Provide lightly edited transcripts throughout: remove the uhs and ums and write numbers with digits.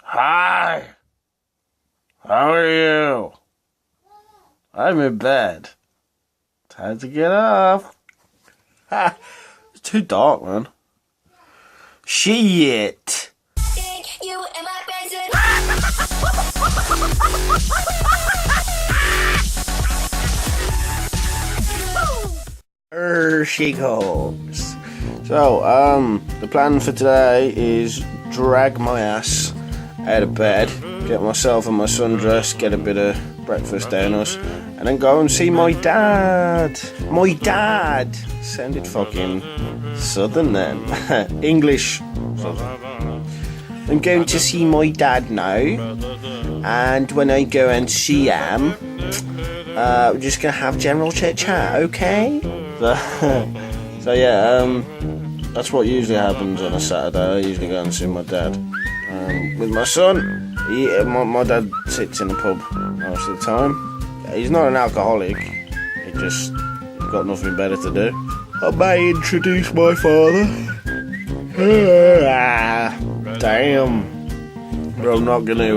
Hi! How are you? I'm in bed. Time to get up. Ha! It's too dark, man. Shit! You and my She goes. So, the plan for today is drag my ass out of bed, get myself and my son dressed, get a bit of breakfast down us, and then go and see my dad. My dad! Sounded fucking southern then. English southern. I'm going to see my dad now, and when I go and see him, we're just gonna have general chit chat, okay? So yeah, that's what usually happens on a Saturday. I usually go and see my dad. With my son, my dad sits in the pub most of the time. He's not an alcoholic, he just got nothing better to do. I may introduce my father. Damn. But I'm not going to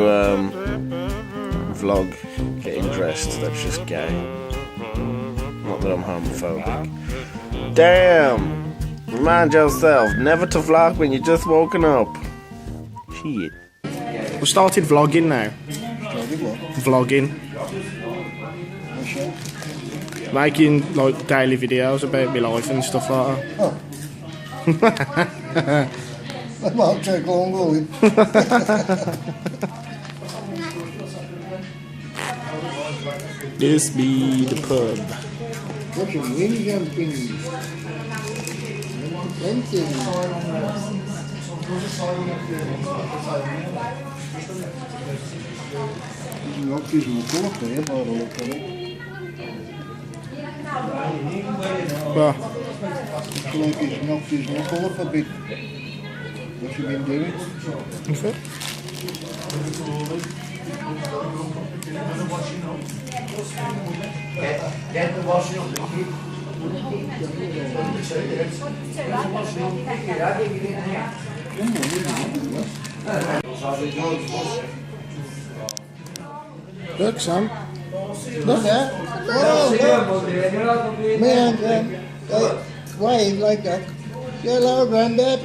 vlog getting dressed, that's just gay. Not that I'm homophobic. Damn! Remind yourself, never to vlog when you're just woken up. Shit. We started vlogging now. Started what? Vlogging. Making like daily videos about my life and stuff like that. Oh. That won't take long, will it? This be the pub. What's your wind jumping? Fencing. Knocked his knuckle off there by the look of it. Well, Looks like he's knocked his knuckle off a bit. What's he been doing? is it? Get the washing up, Look, Sam. Look at whoa, man, wave like that. Say hello, Granddad.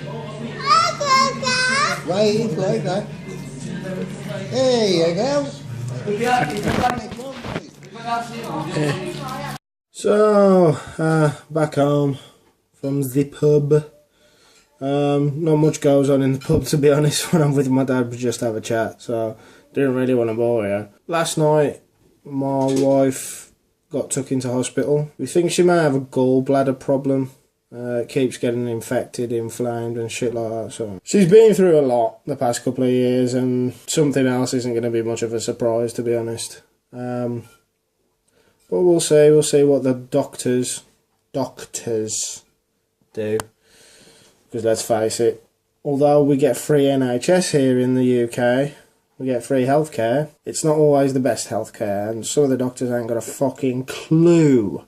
Wave like that. There you go. So, back home from the pub. Not much goes on in the pub, to be honest. When I'm with my dad, we just have a chat, so didn't really want to bore you. Last night, my wife got took into hospital. We think she may have a gallbladder problem. It keeps getting infected, inflamed and shit like that. So she's been through a lot the past couple of years, and something else isn't going to be much of a surprise, to be honest. But we'll see. We'll see what the doctors do. Because let's face it, although we get free N.H.S. here in the UK, we get free healthcare, it's not always the best healthcare, and some of the doctors ain't got a fucking clue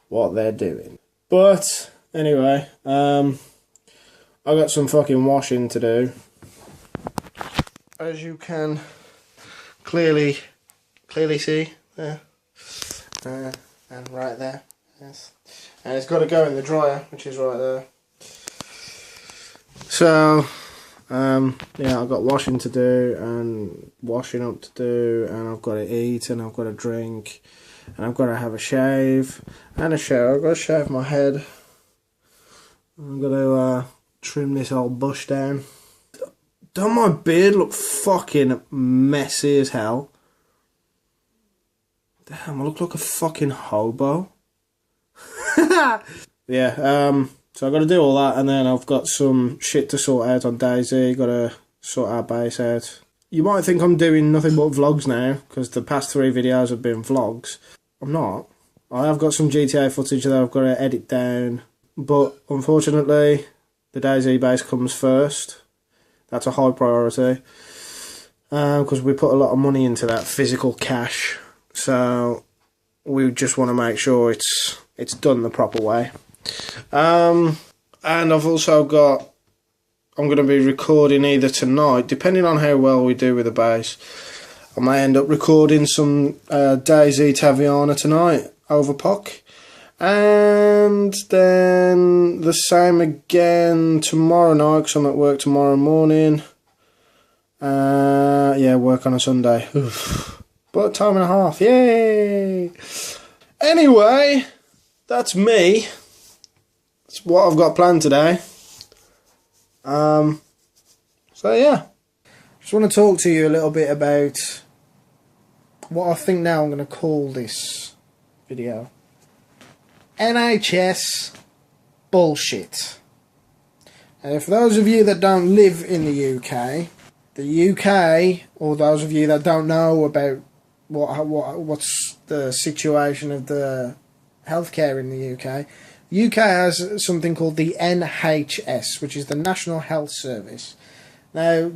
what they're doing. But anyway, I got some fucking washing to do. As you can clearly see there, and right there, yes, and it's got to go in the dryer, which is right there. So yeah, I've got washing to do and washing up to do, and I've got to eat, and I've got to drink, and I've got to have a shave and a shower. I've got to shave my head. I'm going to trim this old bush down. Don't my beard look fucking messy as hell? Damn, I look like a fucking hobo. Yeah, so I've got to do all that, and then I've got some shit to sort out on Daisy. Got to sort our base out. You might think I'm doing nothing but vlogs now, because the past 3 videos have been vlogs. I'm not. I have got some GTA footage that I've got to edit down, but unfortunately, the Daisy base comes first. That's a high priority, because we put a lot of money into that physical cash. So we just want to make sure it's done the proper way. And I've also got I'm going to be recording either tonight, depending on how well we do with the bass. I may end up recording some Daisy Taviana tonight over POC. And then the same again tomorrow night, because I'm at work tomorrow morning. Yeah, work on a Sunday. Oof. But time and a half, yay! Anyway, that's me. That's what I've got planned today. So yeah. Just want to talk to you a little bit about what I think now I'm going to call this video. N.H.S. bullshit. And for those of you that don't live in the UK, or those of you that don't know about what's the situation of the healthcare in the UK, the UK has something called the N.H.S, which is the National Health Service. Now,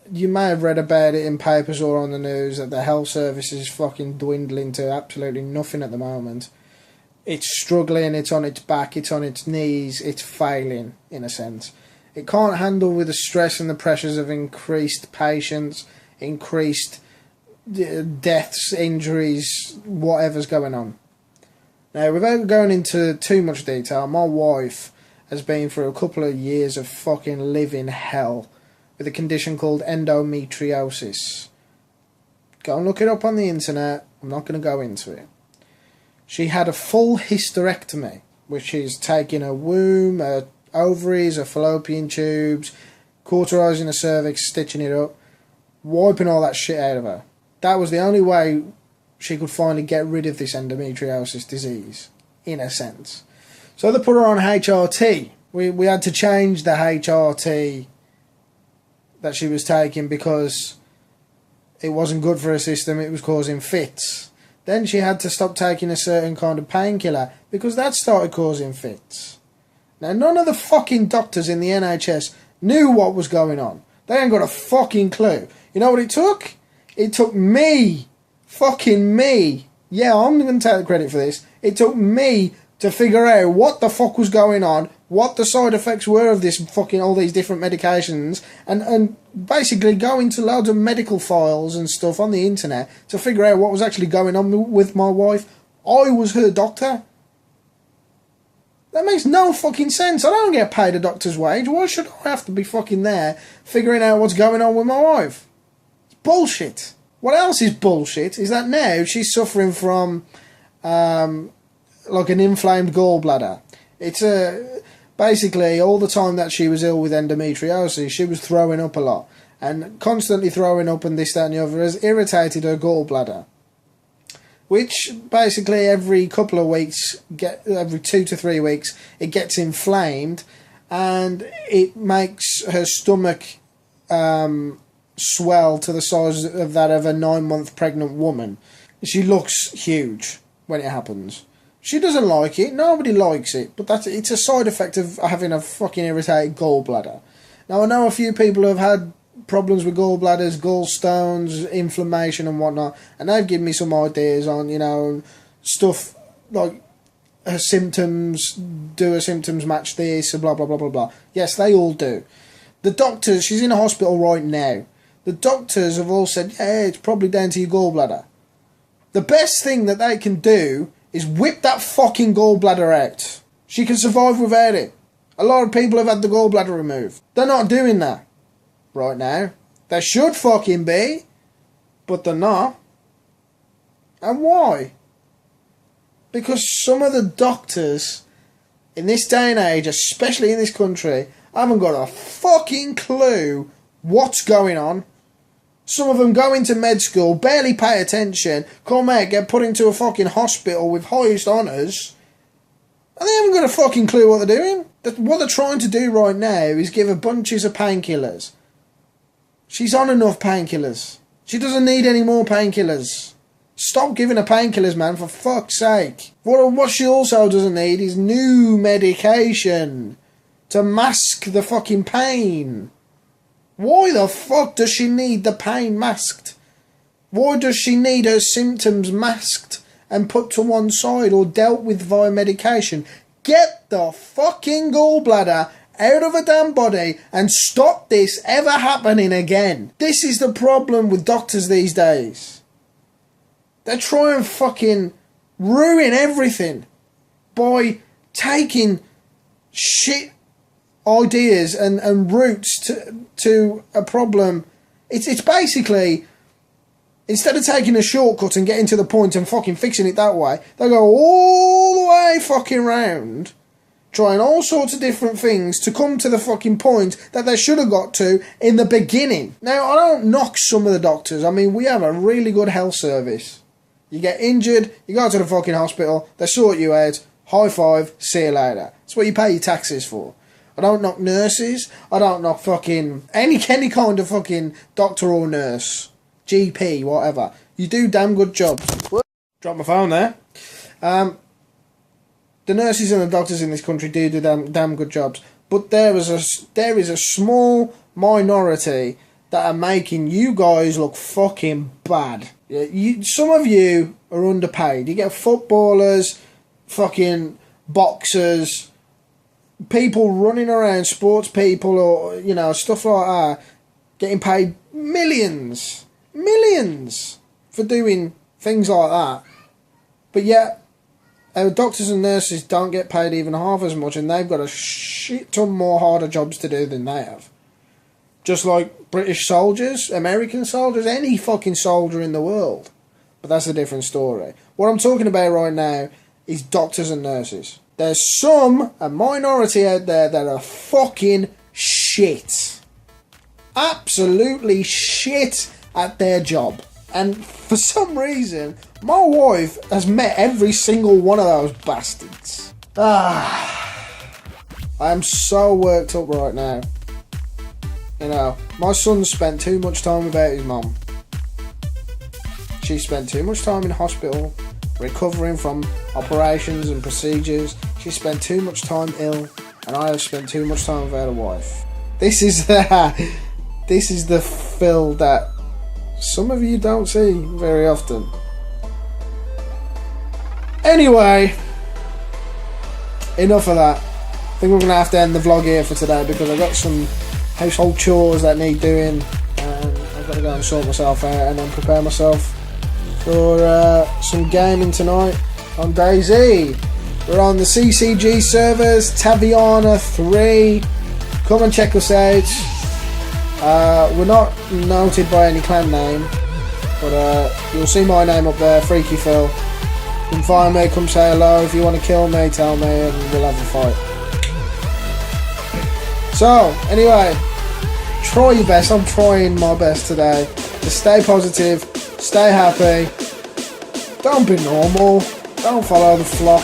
you may have read about it in papers or on the news that the health service is fucking dwindling to absolutely nothing at the moment. It's struggling, it's on its back, it's on its knees, it's failing, in a sense. It can't handle with the stress and the pressures of increased patients, increased deaths, injuries, whatever's going on. Now, without going into too much detail, my wife has been through a couple of years of fucking living hell with a condition called endometriosis. Go and look it up on the internet. I'm not going to go into it. She had a full hysterectomy, which is taking her womb, her ovaries, her fallopian tubes, cauterizing her cervix, stitching it up, wiping all that shit out of her. That was the only way she could finally get rid of this endometriosis disease, in a sense. So they put her on HRT. We had to change the HRT that she was taking because it wasn't good for her system, it was causing fits. Then she had to stop taking a certain kind of painkiller because that started causing fits. Now, none of the fucking doctors in the NHS knew what was going on. They ain't got a fucking clue. You know what it took? It took me, fucking me. Yeah, I'm going to take the credit for this. It took me to figure out what the fuck was going on, what the side effects were of this fucking, all these different medications, and basically go into loads of medical files and stuff on the internet to figure out what was actually going on with my wife. I was her doctor. That makes no fucking sense. I don't get paid a doctor's wage. Why should I have to be fucking there figuring out what's going on with my wife? It's bullshit. What else is bullshit is that now she's suffering from like an inflamed gallbladder. It's basically all the time that she was ill with endometriosis, she was throwing up a lot. And constantly throwing up and this, that and the other has irritated her gallbladder. Which basically every couple of weeks, every 2 to 3 weeks, it gets inflamed and it makes her stomach swell to the size of that of a 9-month pregnant woman. She looks huge when it happens. She doesn't like it, nobody likes it, but it's a side effect of having a fucking irritated gallbladder. Now I know a few people have had problems with gallbladders, gallstones, inflammation and whatnot, and they've given me some ideas on, you know, stuff like her symptoms, do her symptoms match this, blah blah blah blah blah. Yes, they all do. The doctors, she's in a hospital right now, the doctors have all said, yeah, it's probably down to your gallbladder. The best thing that they can do is whip that fucking gallbladder out. She can survive without it. A lot of people have had the gallbladder removed. They're not doing that right now. They should fucking be, but they're not. And why? Because some of the doctors in this day and age, especially in this country, haven't got a fucking clue what's going on. Some of them go into med school, barely pay attention, come out, get put into a fucking hospital with highest honours, and they haven't got a fucking clue what they're doing. What they're trying to do right now is give her bunches of painkillers. She's on enough painkillers. She doesn't need any more painkillers. Stop giving her painkillers, man, for fuck's sake. What she also doesn't need is new medication to mask the fucking pain. Why the fuck does she need the pain masked? Why does she need her symptoms masked and put to one side or dealt with via medication? Get the fucking gallbladder out of a damn body and stop this ever happening again. This is the problem with doctors these days. They try and fucking ruin everything by taking shit ideas and routes to a problem. It's basically, instead of taking a shortcut and getting to the point and fucking fixing it that way, they go all the way fucking round, trying all sorts of different things to come to the fucking point that they should have got to in the beginning. Now, I don't knock some of the doctors. I mean, we have a really good health service. You get injured, you go to the fucking hospital, they sort you out, high five, see you later. That's what you pay your taxes for. I don't knock nurses, I don't knock fucking any kind of fucking doctor or nurse, GP, whatever. You do damn good jobs. Drop my phone there. The nurses and the doctors in this country do damn good jobs, but there is a small minority that are making you guys look fucking bad. Some of you are underpaid. You get footballers, fucking boxers, people running around, sports people, or, you know, stuff like that, getting paid millions for doing things like that. But yet, our doctors and nurses don't get paid even half as much, and they've got a shit ton more harder jobs to do than they have. Just like British soldiers, American soldiers, any fucking soldier in the world. But that's a different story. What I'm talking about right now is doctors and nurses. There's a minority out there that are fucking shit. Absolutely shit at their job. And for some reason, my wife has met every single one of those bastards. I am so worked up right now. You know, my son spent too much time without his mum. She spent too much time in hospital, recovering from operations and procedures. She spent too much time ill, and I have spent too much time without a wife. This is the Phil that some of you don't see very often. Anyway, enough of that. I think we're going to have to end the vlog here for today because I've got some household chores that need doing, and I've got to go and sort myself out and then prepare myself for some gaming tonight on DayZ. We're on the CCG servers, Taviana 3. Come and check us out. We're not noted by any clan name, but you'll see my name up there, Phreakyphil. You can find me, come say hello. If you want to kill me, tell me, and we'll have a fight. So, anyway, try your best. I'm trying my best today to stay positive, stay happy, don't be normal, don't follow the flock,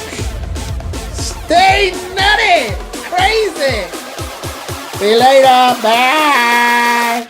stay nutty, crazy. See you later, bye.